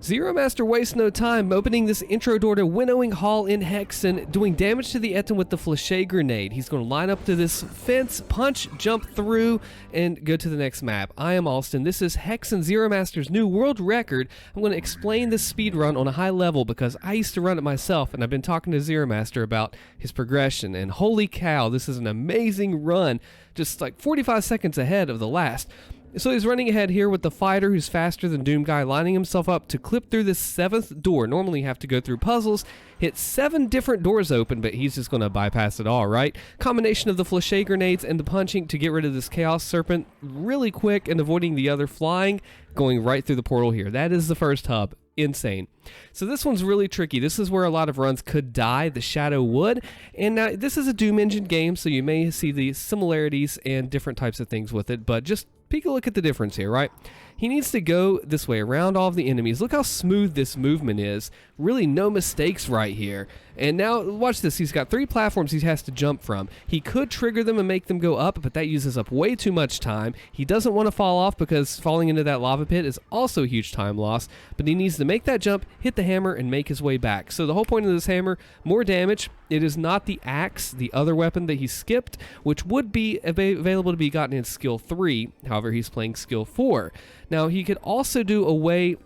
Zero Master wastes no time opening this intro door to Winnowing Hall in Hexen, doing damage to the Etten with the Flechet Grenade. He's going to line up to this fence, punch, jump through, and go to the next map. I am Allstin. This is Hexen Zero Master's new world record. I'm going to explain this speed run on a high level because I used to run it myself, and I've been talking to Zero Master about his progression, and holy cow, this is an amazing run, just like 45 seconds ahead of the last. So he's running ahead here with the fighter who's faster than Doom Guy, lining himself up to clip through this 7th door. Normally you have to go through puzzles, hit 7 different doors open, but he's just going to bypass it all, right? Combination of the Flechet Grenades and the punching to get rid of this Chaos Serpent really quick and avoiding the other flying, going right through the portal here. That is the first hub. Insane. So this one's really tricky. This is where a lot of runs could die, the Shadow would, and now this is a Doom Engine game, so you may see the similarities and different types of things with it, but just take a look at the difference here, right? He needs to go this way around all of the enemies. Look how smooth this movement is. Really no mistakes right here. And now watch this. He's got 3 platforms he has to jump from. He could trigger them and make them go up, but that uses up way too much time. He doesn't want to fall off because falling into that lava pit is also a huge time loss, but he needs to make that jump, hit the hammer, and make his way back. So the whole point of this hammer, more damage. It is not the axe, the other weapon that he skipped, which would be available to be gotten in skill 3. However, he's playing skill 4. Now, he could also do a way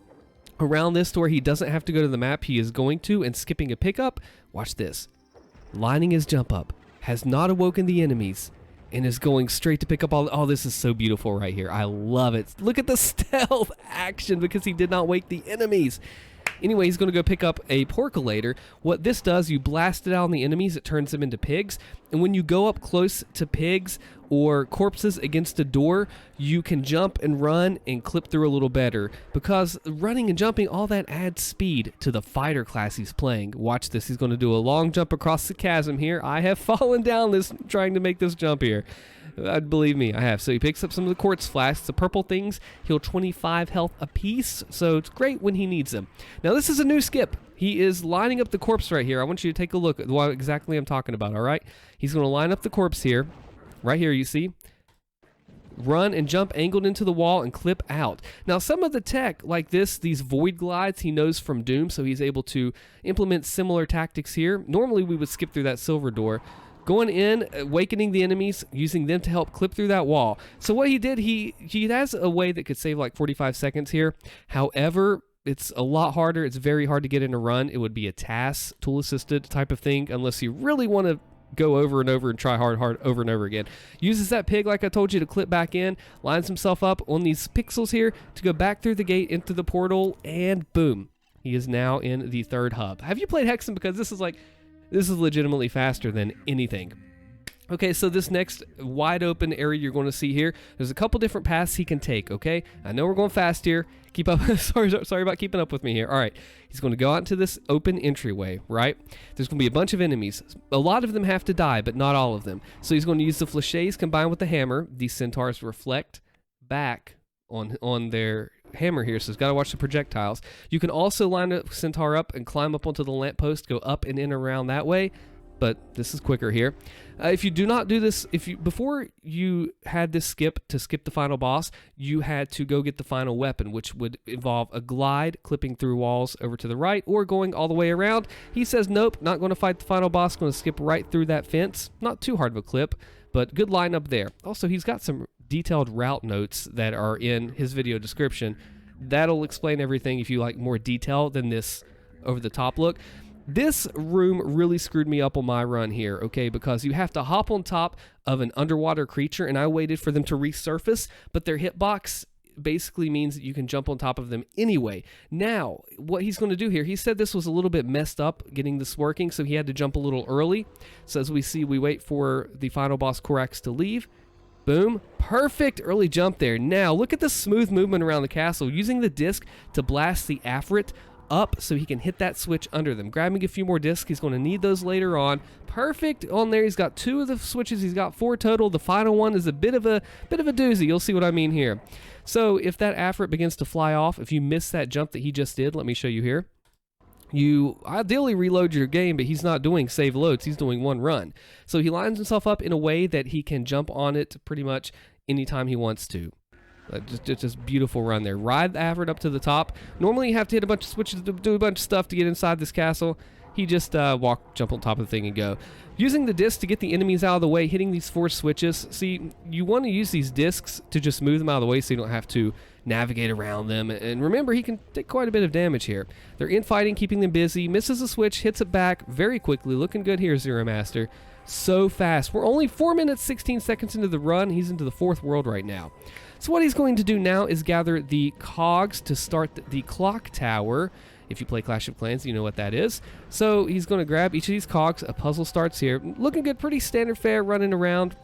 around this to where he doesn't have to go to the map. He is going to and skipping a pickup. Watch this. Lining his jump up. Has not awoken the enemies. And is going straight to pick up all... Oh, this is so beautiful right here. I love it. Look at the stealth action because he did not wake the enemies. Anyway, he's going to go pick up a Porcolator. What this does, you blast it out on the enemies, it turns them into pigs. And when you go up close to pigs or corpses against a door, you can jump and run and clip through a little better. Because running and jumping, all that adds speed to the fighter class he's playing. Watch this. He's going to do a long jump across the chasm here. I have fallen down this trying to make this jump here. Believe me, I have. So he picks up some of the quartz flasks, the purple things, heal 25 health apiece, so it's great when he needs them. Now this is a new skip. He is lining up the corpse right here. I want you to take a look at what exactly I'm talking about, all right? He's going to line up the corpse here, right here you see. Run and jump angled into the wall and clip out. Now some of the tech like this, these void glides, he knows from Doom, so he's able to implement similar tactics here. Normally we would skip through that silver door. Going in, awakening the enemies, using them to help clip through that wall. So what he did, he has a way that could save like 45 seconds here. However, it's a lot harder. It's very hard to get in a run. It would be a TAS, tool-assisted type of thing, unless you really want to go over and over and try hard over and over again. Uses that pig, like I told you, to clip back in, lines himself up on these pixels here to go back through the gate into the portal, and boom. He is now in the 3rd hub. Have you played Hexen? Because this is legitimately faster than anything. Okay, so this next wide open area you're going to see here, there's a couple different paths he can take, okay? I know we're going fast here. Keep up. sorry about keeping up with me here. All right, he's going to go out into this open entryway, right? There's going to be a bunch of enemies. A lot of them have to die, but not all of them. So he's going to use the flechets combined with the hammer. These centaurs reflect back on their hammer here, so he's got to watch the projectiles. You can also line a centaur up and climb up onto the lamppost, go up and in around that way, but this is quicker here. If you do not do this, before you had this skip to skip the final boss, you had to go get the final weapon, which would involve a glide, clipping through walls over to the right, or going all the way around. He says, nope, not going to fight the final boss, going to skip right through that fence. Not too hard of a clip, but good line up there. Also, he's got some detailed route notes that are in his video description. That'll explain everything if you like more detail than this over the top look. This room really screwed me up on my run here, okay, because you have to hop on top of an underwater creature, and I waited for them to resurface, but their hitbox basically means that you can jump on top of them anyway. Now, what he's going to do here, he said this was a little bit messed up getting this working, so he had to jump a little early. So as we see, we wait for the final boss Korax to leave. Boom. Perfect early jump there. Now, look at the smooth movement around the castle, using the disc to blast the Afrit up so he can hit that switch under them. Grabbing a few more discs. He's going to need those later on. Perfect on there. He's got 2 of the switches. He's got 4 total. The final one is a bit of a doozy. You'll see what I mean here. So if that Afrit begins to fly off, if you miss that jump that he just did, let me show you here. You ideally reload your game, but he's not doing save loads. He's doing one run. So he lines himself up in a way that he can jump on it pretty much anytime he wants to. Just beautiful run there. Ride the Avert up to the top. Normally you have to hit a bunch of switches to do a bunch of stuff to get inside this castle. He just jump on top of the thing and go. Using the disc to get the enemies out of the way, hitting these 4 switches. See, you want to use these discs to just move them out of the way so you don't have to navigate around them. And remember, he can take quite a bit of damage here. They're infighting, keeping them busy. Misses a switch, hits it back very quickly. Looking good here, Zero Master. So fast. We're only 4 minutes, 16 seconds into the run. He's into the 4th world right now. So what he's going to do now is gather the cogs to start the clock tower. If you play Clash of Clans, you know what that is. So he's going to grab each of these cogs. A puzzle starts here. Looking good, pretty standard fare, running around.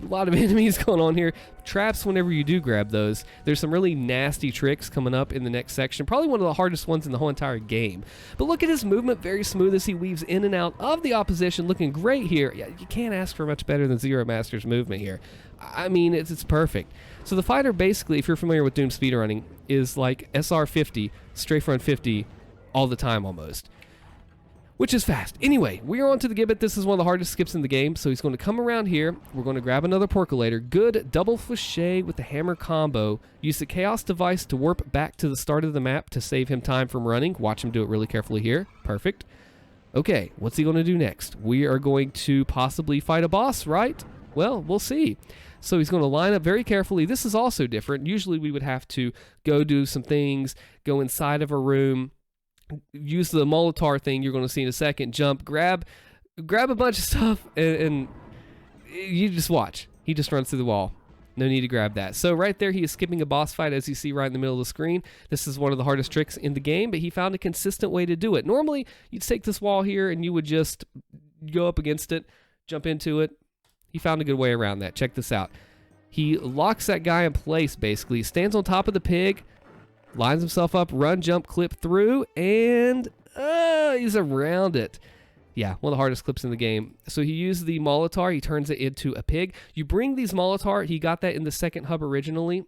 A lot of enemies going on here. Traps whenever you do grab those. There's some really nasty tricks coming up in the next section. Probably one of the hardest ones in the whole entire game. But look at his movement, very smooth as he weaves in and out of the opposition. Looking great here. Yeah, you can't ask for much better than Zero Master's movement here. I mean, it's perfect. So the fighter basically, if you're familiar with Doom speedrunning, is like SR 50, strafe run 50, all the time almost, which is fast. Anyway, we are on to the gibbet. This is one of the hardest skips in the game, so he's going to come around here. We're going to grab another percolator. Good double flechet with the hammer combo. Use the chaos device to warp back to the start of the map to save him time from running. Watch him do it really carefully here. Perfect. Okay, what's he going to do next? We are going to possibly fight a boss, right? Well, we'll see. So he's going to line up very carefully. This is also different. Usually we would have to go do some things, go inside of a room, use the Molotov thing you're going to see in a second, jump, grab a bunch of stuff, and you just watch. He just runs through the wall. No need to grab that. So right there, he is skipping a boss fight, as you see right in the middle of the screen. This is one of the hardest tricks in the game, but he found a consistent way to do it. Normally, you'd take this wall here, and you would just go up against it, jump into it. He found a good way around that. Check this out. He locks that guy in place, basically. He stands on top of the pig, lines himself up, run, jump, clip through, and he's around it. Yeah, one of the hardest clips in the game. So he used the Molotov. He turns it into a pig. You bring these Molotov. He got that in the second hub originally.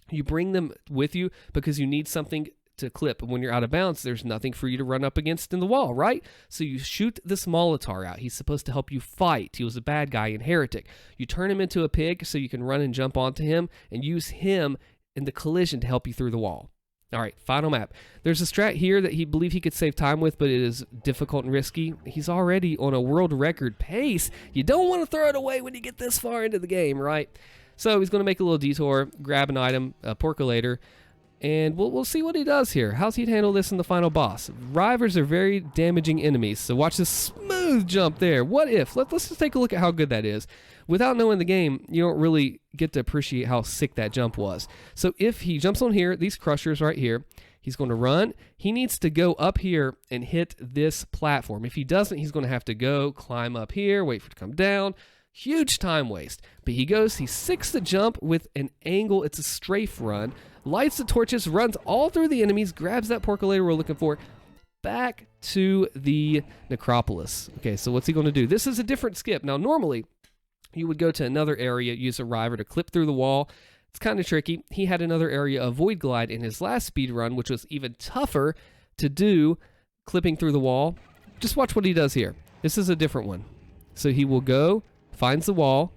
You bring them with you because you need something to clip. When you're out of bounds, there's nothing for you to run up against in the wall, right? So you shoot this Molotov out. He's supposed to help you fight. He was a bad guy in Heretic. You turn him into a pig so you can run and jump onto him and use him in the collision to help you through the wall. All right, final map. There's a strat here that he believed he could save time with, but it is difficult and risky. He's already on a world record pace. You don't want to throw it away when you get this far into the game, right? So he's going to make a little detour, grab an item, a percolator, and we'll see what he does here. How's he handle this in the final boss? Rivers are very damaging enemies, so watch this smooth jump there. What if? Let's just take a look at how good that is. Without knowing the game, you don't really get to appreciate how sick that jump was. So if he jumps on here, these crushers right here, he's going to run. He needs to go up here and hit this platform. If he doesn't, he's going to have to go climb up here, wait for it to come down. Huge time waste. But he goes, he sicks the jump with an angle. It's a strafe run. Lights the torches, runs all through the enemies, grabs that percolator we're looking for, back to the necropolis. Okay, so what's he going to do? This is a different skip. Now, normally, you would go to another area, use a river to clip through the wall. It's kind of tricky. He had another area of Void Glide in his last speed run, which was even tougher to do, clipping through the wall. Just watch what he does here. This is a different one. So he will go, finds the wall,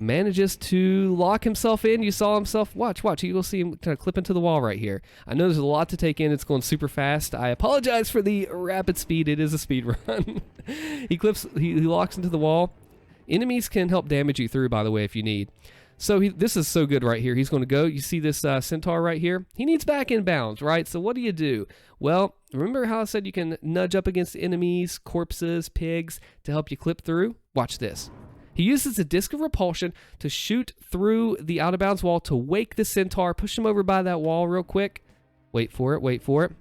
manages to lock himself in. You saw himself. Watch. You will see him kind of clip into the wall right here. I know there's a lot to take in. It's going super fast. I apologize for the rapid speed. It is a speed run. He locks into the wall. Enemies can help damage you through, by the way, if you need. So this is so good right here. He's going to go. You see this centaur right here? He needs back in bounds, right? So what do? Well, remember how I said you can nudge up against enemies, corpses, pigs to help you clip through? Watch this. He uses a disc of repulsion to shoot through the out-of-bounds wall to wake the centaur, push him over by that wall real quick. Wait for it.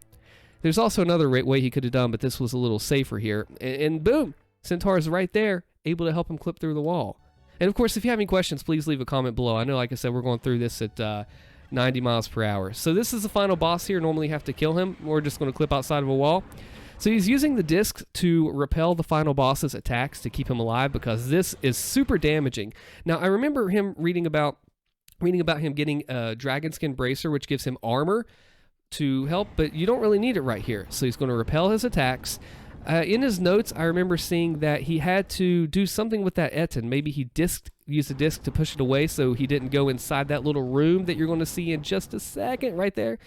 There's also another way he could have done, but this was a little safer here. And boom, centaur is right there, able to help him clip through the wall. And of course, if you have any questions, please leave a comment below. I know, like I said, we're going through this at 90 miles per hour. So this is the final boss here. Normally you have to kill him. We're just going to clip outside of a wall. So he's using the discs to repel the final boss's attacks to keep him alive because this is super damaging. Now, I remember him reading about him getting a dragon skin bracer, which gives him armor to help, but you don't really need it right here. So he's going to repel his attacks. In his notes, I remember seeing that he had to do something with that Etten. Maybe he use the disc to push it away so he didn't go inside that little room that you're going to see in just a second right there.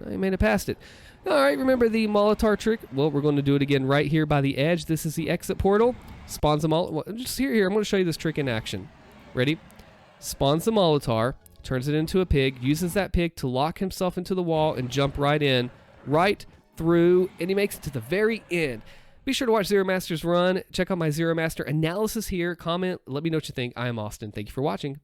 He made it past it. All right, remember the Molotov trick? Well, we're going to do it again right here by the edge. This is the exit portal. Spawns a Molotov. Well, just here, I'm going to show you this trick in action. Ready? Spawns the Molotov, turns it into a pig, uses that pig to lock himself into the wall and jump right in, right through, and he makes it to the very end. Be sure to watch Zero Master's run. Check out my Zero Master analysis here. Comment, let me know what you think. I am Allstin. Thank you for watching.